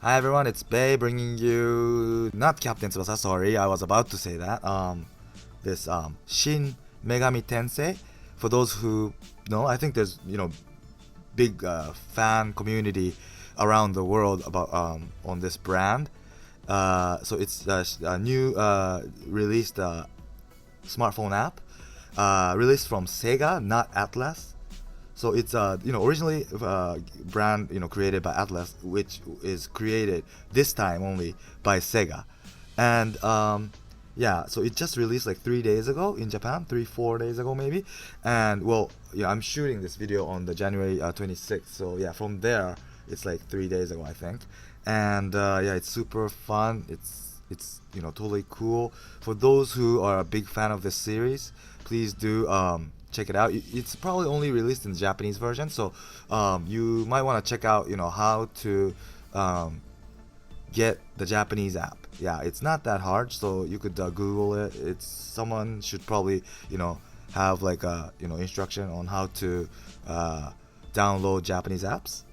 Hi everyone, it's Bay bringing you not Captain翼. Sorry, I was about to say that. This Shin Megami Tensei. For those who know, I think there's big fan community around the world about on this brand. So it's a new released smartphone app released from Sega, not Atlas. So it's originally brand created by Atlas, which is created this time only by Sega, and yeah, so it just released like 3 days ago in Japan, 4 days ago maybe, and well, yeah, I'm shooting this video on the January 26th, so yeah, from there it's like 3 days ago I think, and yeah, it's super fun. It's totally cool. For those who are a big fan of this series, please do check it out. It's probably only released in the Japanese version, so you might want to check out how to get the Japanese app. Yeah, it's not that hard, so you could Google it. It's someone should probably have like a instruction on how to download Japanese apps.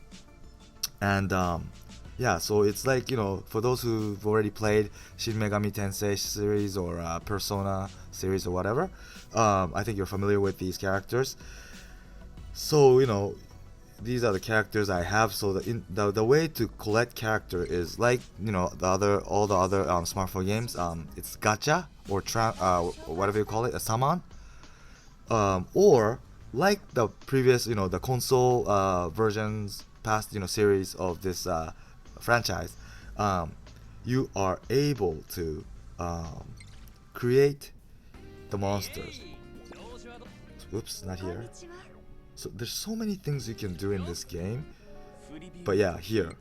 And yeah, so it's like for those who've already played Shin Megami Tensei series or Persona series or whatever, I think you're familiar with these characters. So these are the characters I have. So the way to collect character is like all the other smartphone games. It's gacha or whatever you call it, a summon, or like the previous the console versions past series of this franchise, you are able to create the monsters. Whoops, not here. So there's so many things you can do in this game, but yeah, here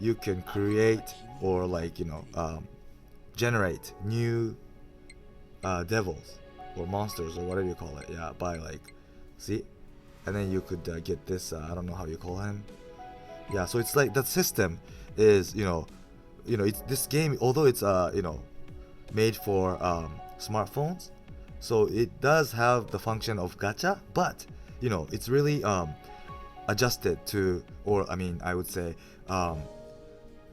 you can create or like generate new devils or monsters or whatever you call it. Yeah, by like see, and then you could get this. I don't know how you call him. Yeah, so it's like the system is it's this game, although it's made for smartphones, so it does have the function of gacha, but it's really adjusted to, or I mean I would say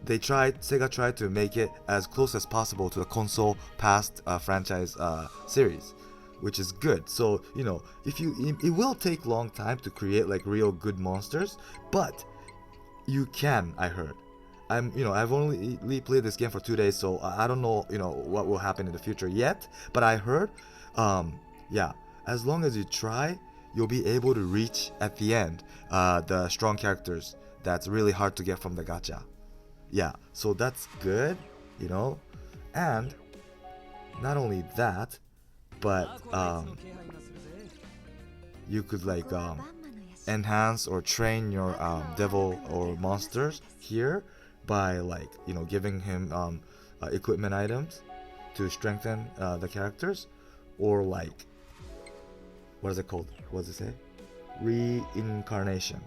Sega tried to make it as close as possible to the console past franchise series, which is good. So it will take long time to create like real good monsters, but you can. I heard. I've only played this game for 2 days, so I don't know what will happen in the future yet. But I heard, yeah, as long as you try, you'll be able to reach at the end the strong characters that's really hard to get from the gacha. Yeah, so that's good, and not only that, but you could like enhance or train your devil or monsters here by like giving him equipment items to strengthen the characters, or like what is it called? What does it say? Reincarnation.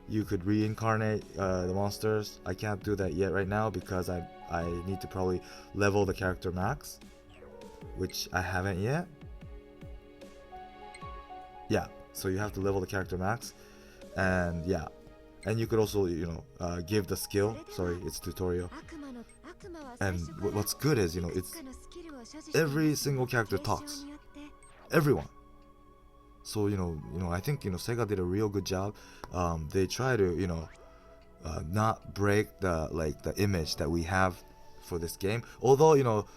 You could reincarnate the monsters. I can't do that yet right now because I need to probably level the character max, which I haven't yet. Yeah, so you have to level the character max, and yeah, and you could also give the skill. Sorry, it's tutorial. And what's good is it's every single character talks, everyone. So I think Sega did a real good job. They try to not break the image that we have for this game. Although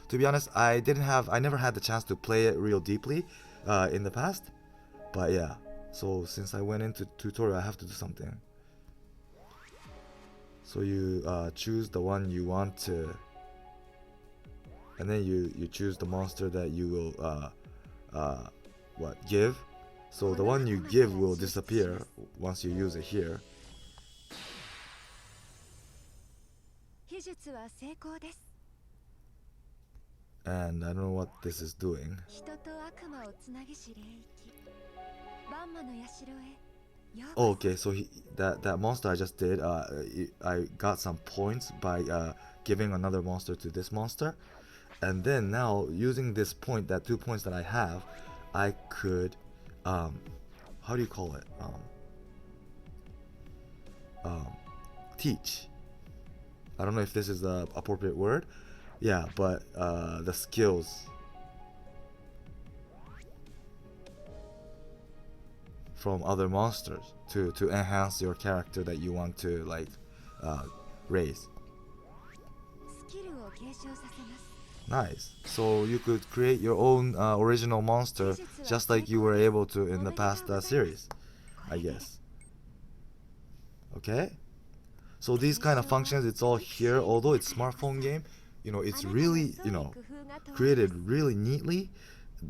to be honest, I never had the chance to play it real deeply in the past. But yeah, so since I went into tutorial, I have to do something. So you choose the one you want to, and then you choose the monster that you will give. So the one you give will disappear once you use it here. And I don't know what this is doing. Oh, okay, so that monster I just did, I got some points by giving another monster to this monster, and then now using this point, that 2 points that I have, I could how do you call it? Teach I don't know if this is the appropriate word. Yeah, but the skills from other monsters to enhance your character that you want to like raise. Nice. So you could create your own original monster just like you were able to in the past series, I guess. Okay, so these kind of functions, it's all here. Although it's smartphone game, it's really created really neatly,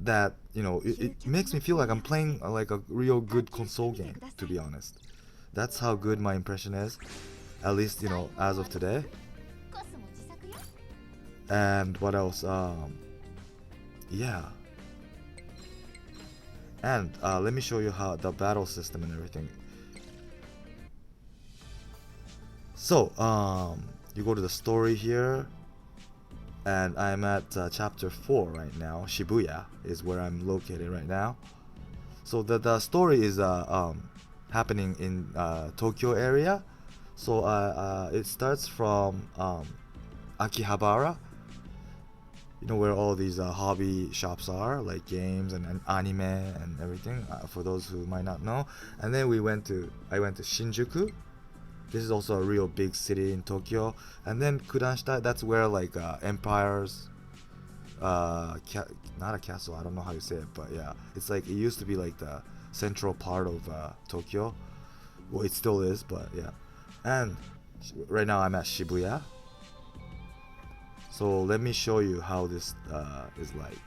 that it makes me feel like I'm playing like a real good console game, to be honest. That's how good my impression is, at least as of today. And what else? Yeah, and let me show you how the battle system and everything. So you go to the story here, and I'm at chapter 4 right now. Shibuya is where I'm located right now. So the story is happening in Tokyo area. So it starts from Akihabara, where all these hobby shops are, like games and anime and everything, for those who might not know. And then I went to Shinjuku. This is also a real big city in Tokyo. And then Kudanshita, that's where like empires, not a castle, I don't know how you say it, but yeah, it's like, it used to be like the central part of Tokyo. Well, it still is, but yeah. And right now I'm at Shibuya. So let me show you how this is like.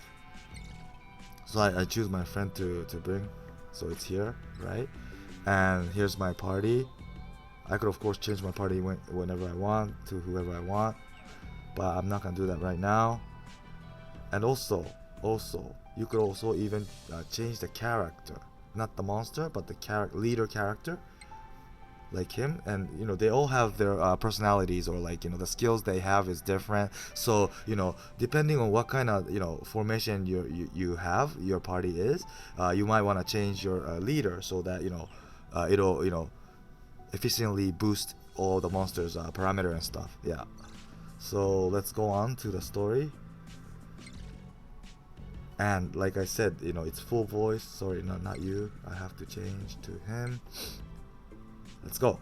So I choose my friend to bring. So it's here, right? And here's my party. I could of course change my party whenever I want to whoever I want, but I'm not gonna do that right now. And also you could also even change the character, not the monster, but the leader character, like him. And they all have their personalities, or like the skills they have is different. So depending on what kind of formation you have, your party is, you might want to change your leader so that it'll efficiently boost all the monsters parameter and stuff. Yeah, so let's go on to the story. And like I said, it's full voice. Sorry, not you, I have to change to him. Let's go.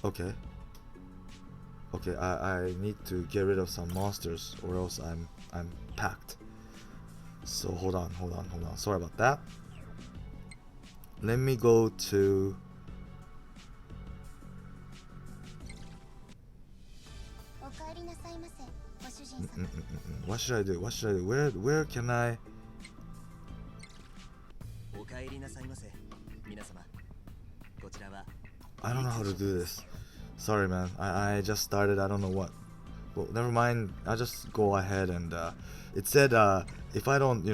Okay, I need to get rid of some monsters, or else I'm packed. So hold on, sorry about that. Let me go to what should I do? Where can I? I don't know how to do this. Sorry man, I just started. I don't know what. Well, never mind, I'll just go ahead. And it said if I don't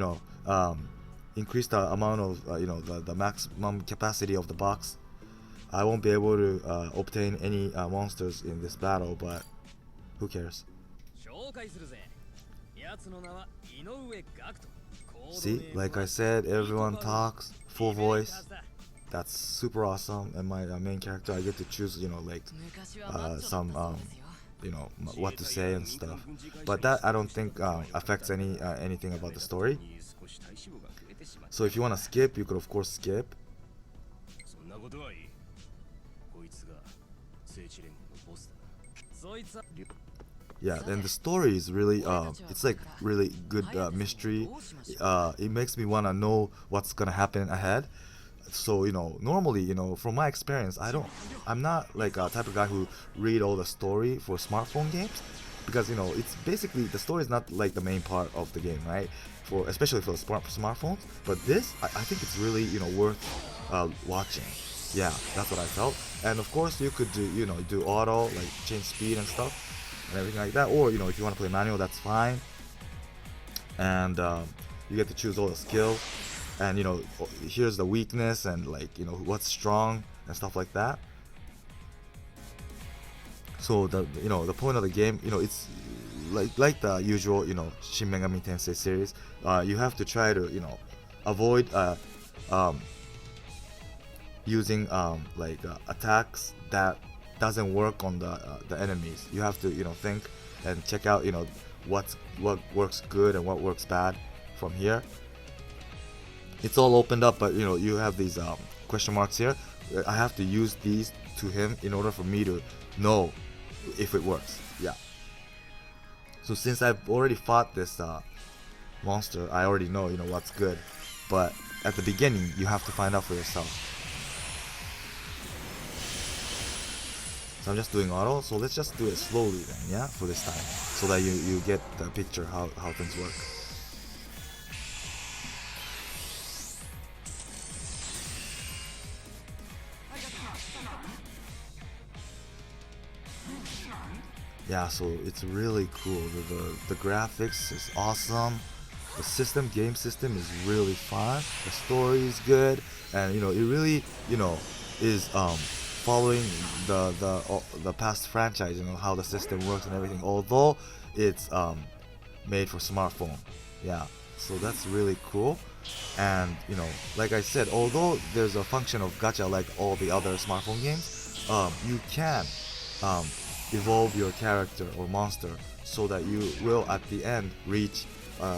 increase the amount of the maximum capacity of the box, I won't be able to obtain any monsters in this battle, but who cares? See, like I said, everyone talks full voice. That's super awesome. And my main character, I get to choose some what to say and stuff. But that I don't think affects anything about the story. So if you want to skip, you could of course skip. Yeah, and the story is really it's like really good mystery. It makes me want to know what's gonna happen ahead. So normally from my experience, I'm not like a type of guy who read all the story for smartphone games, because it's basically, the story is not like the main part of the game, right? Especially for the smartphones. But this, I think it's really worth watching. Yeah, that's what I felt. And of course you could do auto, like change speed and stuff and everything like that, or if you want to play manual, that's fine. And you get to choose all the skills, and here's the weakness, and what's strong and stuff like that. So the point of the game, it's like the usual Shin Megami Tensei series. You have to try to avoid using attacks that doesn't work on the enemies. You have to think and check out what works good and what works bad from here. It's all opened up, but you have these question marks here. I have to use these to him in order for me to know if it works. Yeah. So since I've already fought this monster, I already know what's good. But at the beginning, you have to find out for yourself. So I'm just doing auto. So let's just do it slowly then, yeah, for this time, so that you get the picture how things work. Yeah, so it's really cool. The graphics is awesome. The game system is really fun. The story is good, and it really is following the past franchise. How the system works and everything. Although it's made for smartphone. Yeah, so that's really cool. And like I said, although there's a function of gacha like all the other smartphone games, you can evolve your character or monster so that you will at the end reach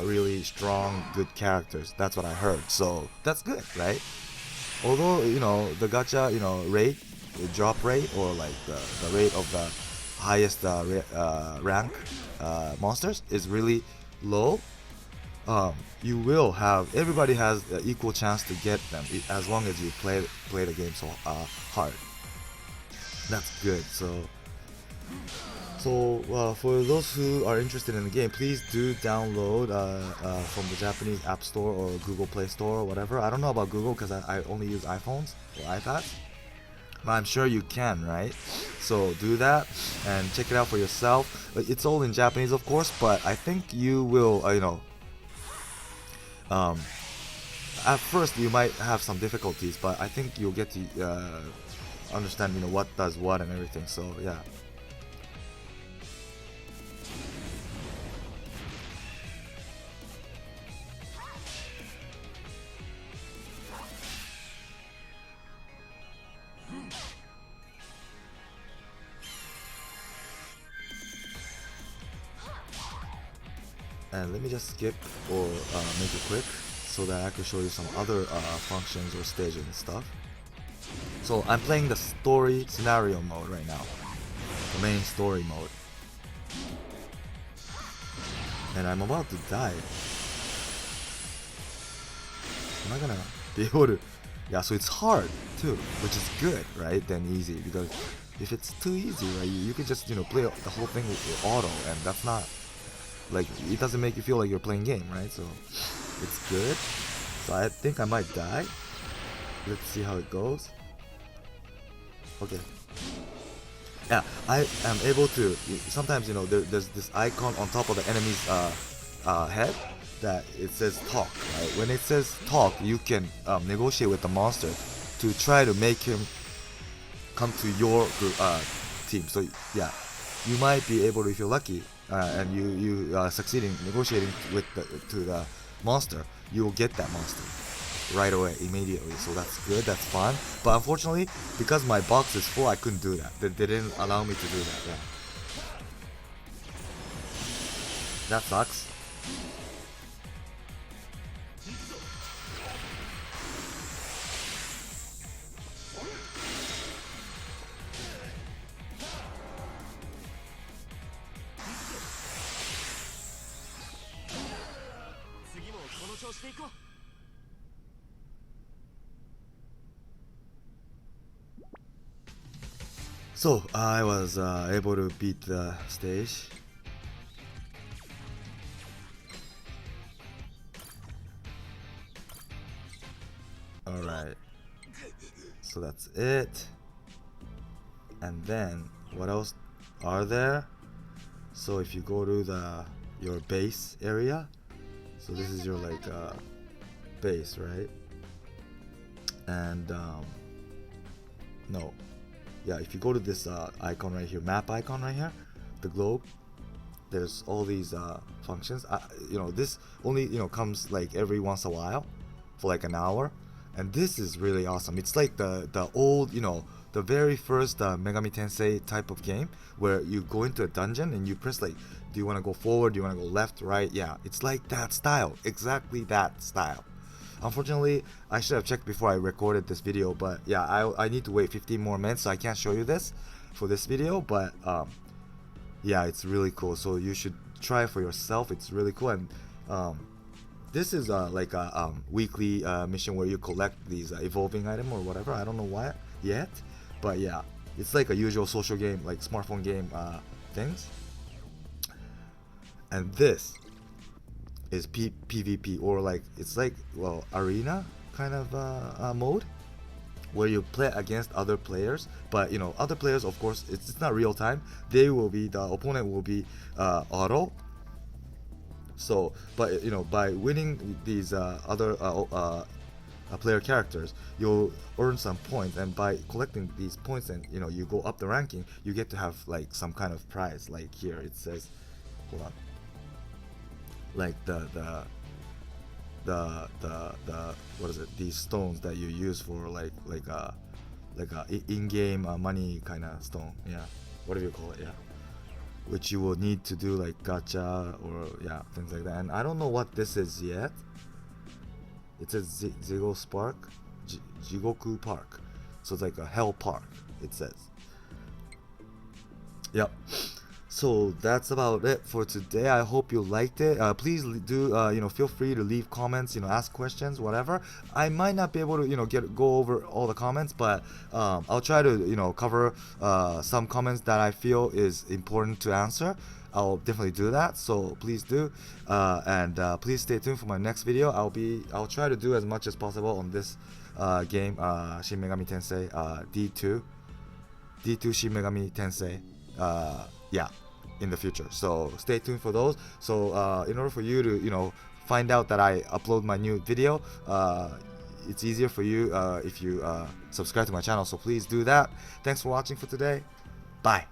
really strong, good characters. That's what I heard. So that's good, right? Although the gacha rate, the drop rate, or like the rate of the highest rank monsters is really low, everybody has an equal chance to get them as long as you play the game so hard. That's good. So for those who are interested in the game, please do download from the Japanese App Store or Google Play Store or whatever. I don't know about Google because I only use iPhones or iPads, but I'm sure you can, right? So do that and check it out for yourself. It's all in Japanese, of course, but I think you will, at first you might have some difficulties, but I think you'll get to understand, what does what and everything. So yeah. And let me just skip or make it quick so that I can show you some other functions or stages and stuff. So I'm playing the story scenario mode right now, the main story mode, and I'm about to die. Am I gonna be able to? Yeah, so it's hard too, which is good, right? Than easy, because if it's too easy, right, you could just play the whole thing with auto, and that's not like, it doesn't make you feel like you're playing game, right? So it's good. So I think I might die. Let's see how it goes. Okay. Yeah, I am able to. Sometimes there's this icon on top of the enemy's head that it says talk. Right? When it says talk, you can negotiate with the monster to try to make him come to your team. So yeah, you might be able to, if you're lucky, and you succeed in negotiating with the monster, you will get that monster right away, immediately. So that's good, that's fun. But unfortunately, because my box is full, I couldn't do that. They didn't allow me to do that. Yeah. That sucks. So I was able to beat the stage. Alright, so that's it. And then what else are there? So if you go to your base area, so this is your base, right? And no, yeah, if you go to this icon right here, map icon right here, the globe, there's all these functions. This only comes like every once a while for like an hour, And this is really awesome. It's like the old, the very first Megami Tensei type of game where you go into a dungeon and you press like, do you want to go forward, do you want to go left, right? Yeah, it's like that style, exactly that style. Unfortunately, I should have checked before I recorded this video, but yeah, I need to wait 15 more minutes, so I can't show you this for this video, but yeah, it's really cool. So you should try it for yourself. It's really cool. And this is like a weekly mission where you collect these evolving item or whatever. I don't know why yet, but yeah, it's like a usual social game, like smartphone game things. And this is PvP, or like it's like, well, arena kind of mode where you play against other players, but other players, of course, it's not real time. The opponent will be auto. So, but by winning these other player characters, you'll earn some points, and by collecting these points, and you go up the ranking, you get to have like some kind of prize. Like here it says, hold on, like the what is it? These stones that you use for like a in-game money kind of stone. Yeah, whatever you call it. Yeah. Which you will need to do like gacha or yeah, things like that. And I don't know what this is yet. It says Jigoku Park. So it's like a hell park, it says. Yep. So that's about it for today. I hope you liked it. Please do feel free to leave comments, ask questions, whatever. I might not be able to go over all the comments, but I'll try to cover some comments that I feel is important to answer. I'll definitely do that, so please do, and please stay tuned for my next video. I'll try to do as much as possible on this game, Shin Megami Tensei D2 Shin Megami Tensei, yeah, in the future. So stay tuned for those. So in order for you to find out that I upload my new video, it's easier for you if you subscribe to my channel. So please do that. Thanks for watching for today. Bye.